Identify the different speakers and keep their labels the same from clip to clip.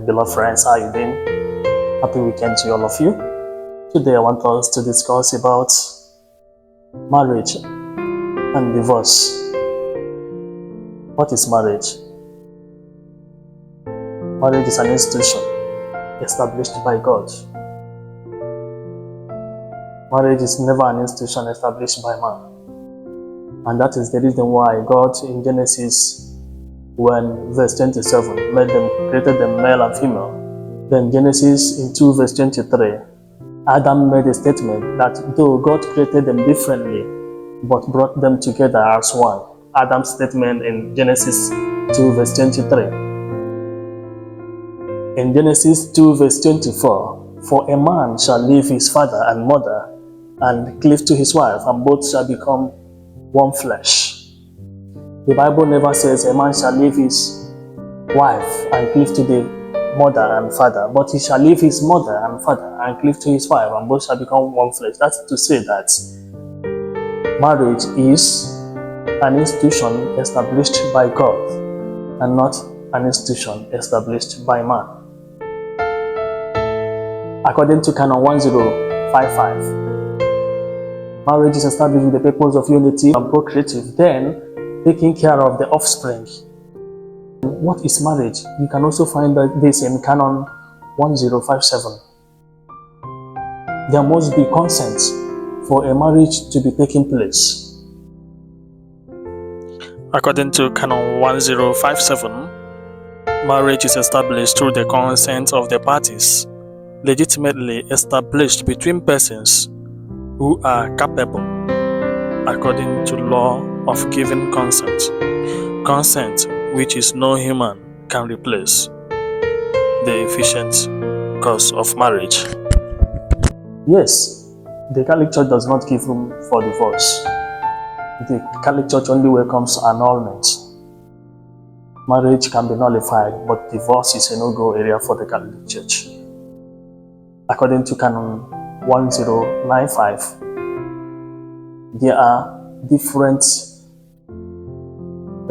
Speaker 1: Beloved friends, how are you doing? Happy weekend to all of you. Today I want us to discuss about marriage and divorce. What is marriage? Marriage is an institution established by God. Marriage is never an institution established by man. And that is the reason why God in Genesis, when verse 27, created them male and female. Then Genesis in 2 verse 23, Adam made a statement that though God created them differently, but brought them together as one. Adam's statement in Genesis 2 verse 23. In Genesis 2 verse 24, for a man shall leave his father and mother and cleave to his wife, and both shall become one flesh. The Bible never says a man shall leave his wife and cleave to the mother and father, but he shall leave his mother and father and cleave to his wife, and both shall become one flesh. That's to say that marriage is an institution established by God and not an institution established by man. According to Canon 1055, marriage is established with the purpose of unity and procreative, then taking care of the offspring. What is marriage? You can also find this in Canon 1057. There must be consent for a marriage to be taking place. According to Canon 1057, marriage is established through the consent of the parties, legitimately established between persons who are capable, according to law, of giving consent. Consent which is no human can replace the efficient cause of marriage. Yes, the Catholic Church does not give room for divorce. The Catholic Church only welcomes annulment. Marriage can be nullified, but divorce is a no-go area for the Catholic Church. According to Canon 1095, there are different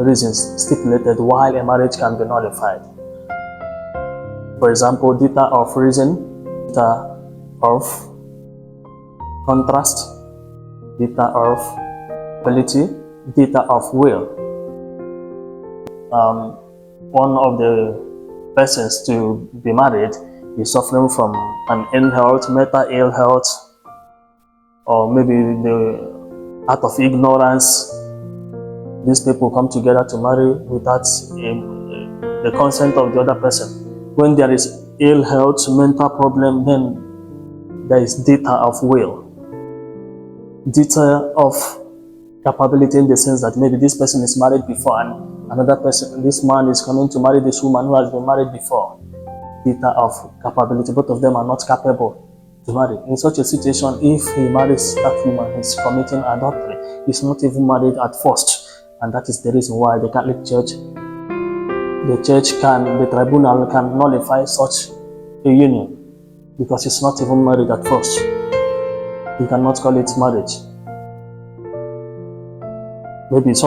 Speaker 1: reasons stipulated why a marriage can be nullified. For example, data of reason, data of contrast, data of ability, data of will. One of the persons to be married is suffering from an ill health, mental ill health, or maybe out of ignorance. These people come together to marry without the consent of the other person. When there is ill health, mental problem, then there is data of will, data of capability, in the sense that maybe this person is married before and another person, this man is coming to marry this woman who has been married before. Data of capability, both of them are not capable to marry. In such a situation, if he marries that woman, he's committing adultery. He's not even married at first. And that is the reason why the Catholic Church, the tribunal can nullify such a union, because it's not even married at first. You cannot call it marriage. Maybe if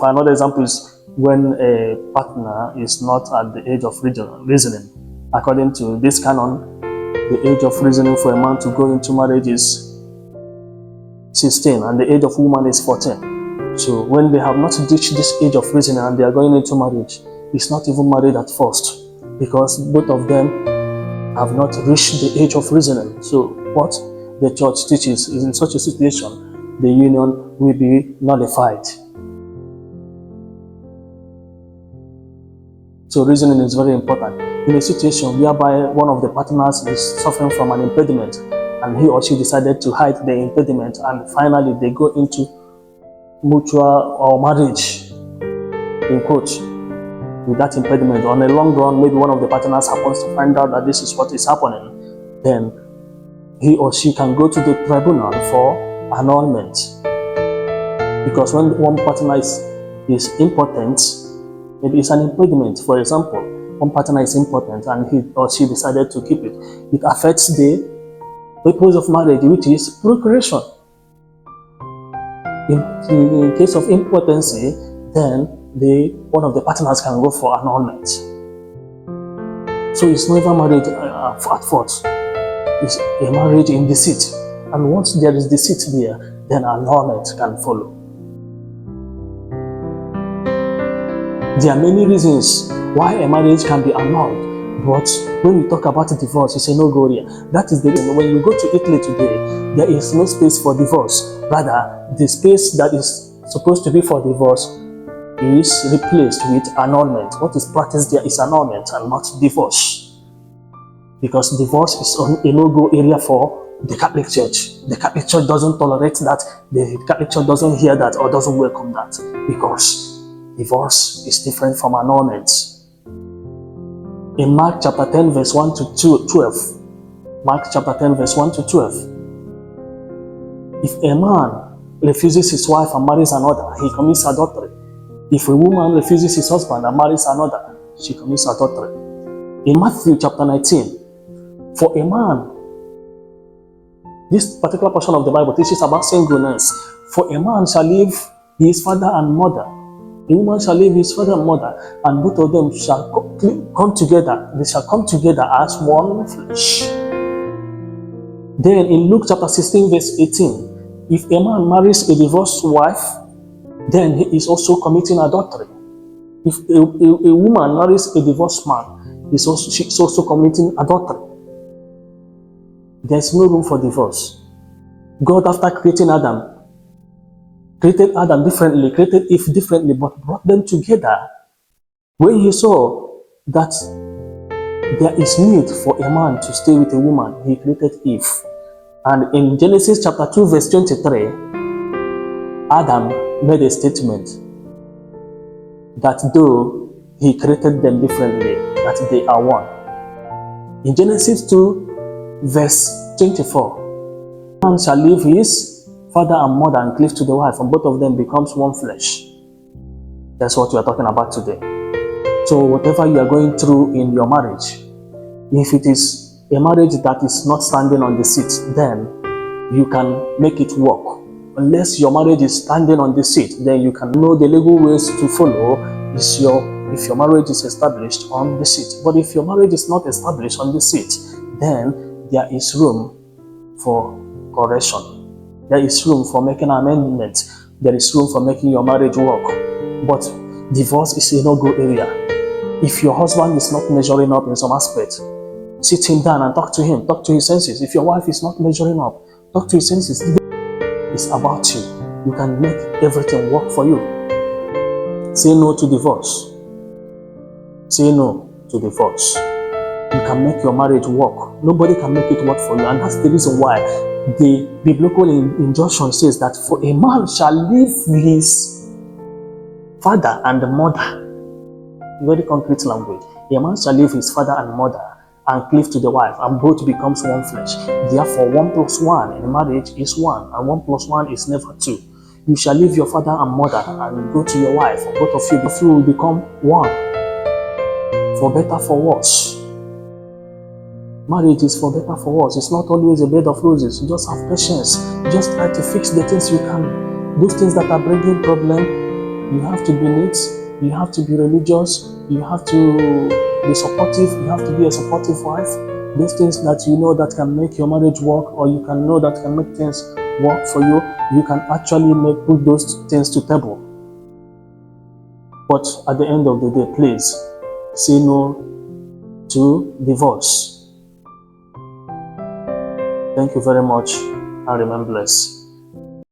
Speaker 1: another example is when a partner is not at the age of reasoning. According to this canon, the age of reasoning for a man to go into marriage is 16, and the age of woman is 14. So when they have not reached this age of reasoning and they are going into marriage, it's not even married at first, because both of them have not reached the age of reasoning. So what the church teaches is, in such a situation, the union will be nullified. So reasoning is very important. In a situation whereby one of the partners is suffering from an impediment and he or she decided to hide the impediment, and finally they go into mutual or marriage, in quote, with that impediment. On a long run, maybe one of the partners happens to find out that this is what is happening, then he or she can go to the tribunal for annulment. Because when one partner is impotent, maybe it's an impediment. For example, one partner is impotent and he or she decided to keep it. It affects the purpose of marriage, which is procreation. In case of impotency, then one of the partners can go for annulment. So it's never marriage at fault. It's a marriage in deceit. And once there is deceit there, then annulment can follow. There are many reasons why a marriage can be annulled, but when we talk about divorce, it's a no-go area. That is the reason when you go to Italy today, there is no space for divorce. Rather, the space that is supposed to be for divorce is replaced with annulment. What is practiced there is annulment and not divorce. Because divorce is a no-go area for the Catholic Church. The Catholic Church doesn't tolerate that. The Catholic Church doesn't hear that or doesn't welcome that, because divorce is different from annulment. In Mark chapter 10 verse 1 to 12, Mark chapter 10 verse 1 to 12, if a man refuses his wife and marries another, he commits adultery. If a woman refuses his husband and marries another, she commits adultery. In Matthew chapter 19, for a man, this particular portion of the Bible teaches about singleness. For a man shall leave his father and mother, a woman shall leave his father and mother, and both of them shall come together. They shall come together as one flesh. Then in Luke chapter 16 verse 18, if a man marries a divorced wife, then he is also committing adultery. If a woman marries a divorced man, she is also committing adultery. There is no room for divorce. God, after creating Adam, created Adam differently, created Eve differently, but brought them together. When he saw that there is need for a man to stay with a woman, he created Eve. And in Genesis chapter 2 verse 23, Adam made a statement that though he created them differently, that they are one. In Genesis 2 verse 24, man shall leave his father and mother and cleave to the wife, and both of them becomes one flesh. That's what we are talking about today. So whatever you are going through in your marriage, if it is a marriage that is not standing on the seat, then you can make it work. Unless your marriage is standing on the seat, then you can know the legal ways to follow if your marriage is established on the seat. But if your marriage is not established on the seat, then there is room for correction. There is room for making amendments. There is room for making your marriage work. But divorce is a no-go area. If your husband is not measuring up in some aspect, sit him down and talk to him. Talk to his senses. If your wife is not measuring up, talk to his senses. It's about you. You can make everything work for you. Say no to divorce. Say no to divorce. You can make your marriage work. Nobody can make it work for you. And that's the reason why the biblical injunction says that for a man shall leave his father and mother. Very concrete language. A man shall leave his father and mother and cleave to the wife, and both becomes one flesh. Therefore, 1 + 1 in marriage is 1, and 1 + 1 is never 2. You shall leave your father and mother and go to your wife, and both of you will become one. For better, for worse. Marriage is for better, for worse. It's not always a bed of roses. Just have patience. Just try to fix the things you can. Those things that are bringing problem, you have to be neat. You have to be religious. You have to be supportive. You have to be a supportive wife. Those things that you know that can make your marriage work, or you can know that can make things work for you, you can actually put those things to table. But at the end of the day, please say no to divorce. Thank you very much, and remain blessed.